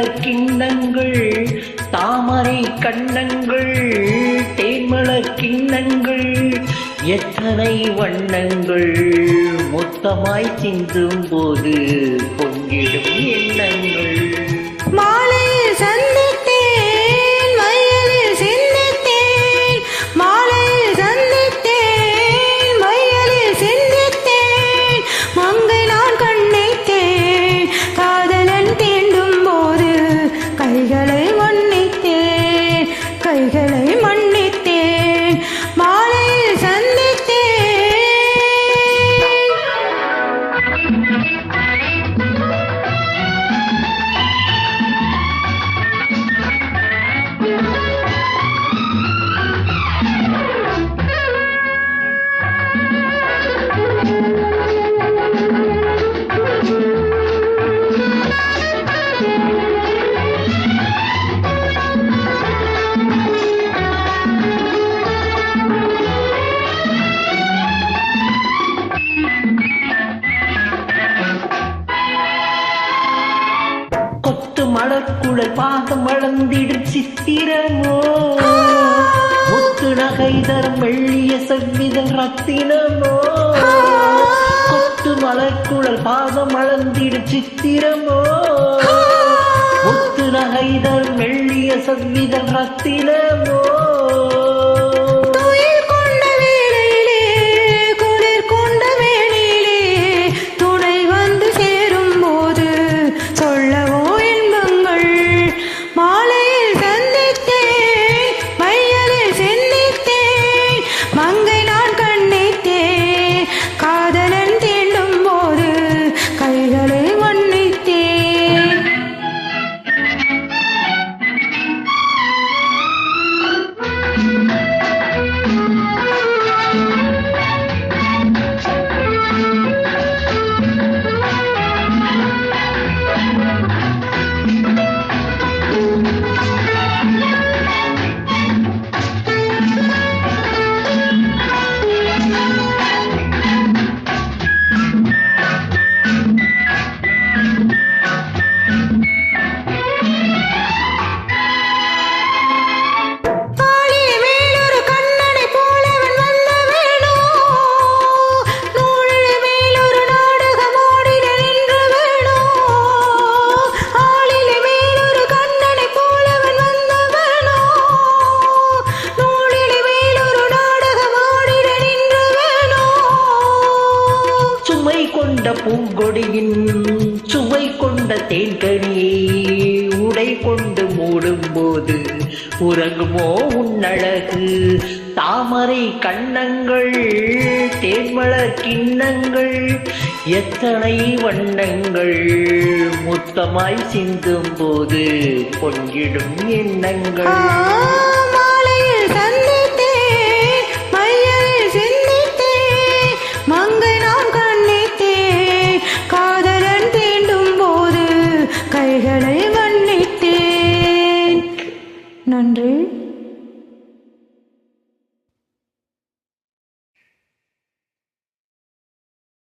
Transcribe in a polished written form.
தேன்மலர் கிண்ணங்கள் தாமரை கண்ணங்கள் தேன்மலர் கிண்ணங்கள் எத்தனை வண்ணங்கள் மொத்தமாய் சிந்தும் போது பொங்கிடும் எண்ணங்கள். மாலையில் சந்தித்தேன் மையலில் சிந்தித்தேன் மாலையில் சந்தித்தேன் மையலில் சிந்தித்தேன் மங்கை நான் கண்ணித்தேன் காதலன் தீண்டும் போது கைகளை மன்னித்தேன் கைகளை மன்னித்தேன் மாலையில் சந்தித்தேன். மலர்குழல் பாதம் வளர்ந்திடும் சித்திரமோ முத்து நகைதர் மெல்லிய செவ்விதழ் ரத்தினமோ கொத்து மலர்குழல் பாதம் வளர்ந்திடும் சித்திரமோ முத்து நகைதர் மெல்லிய செவ்விதழ் ரத்தினமோ. பூங்கொடியின் சுவை கொண்ட தேன்கனியை உடை கொண்டு மூடும் போது உறங்குமோ உன்னழகு தாமரை கண்ணங்கள் தேன்மலர் கிண்ணங்கள் எத்தனை வண்ணங்கள் மொத்தமாய் சிந்தும் போது பொங்கிடும் எண்ணங்கள். கைகளை மன்னித்தேன். நன்றி.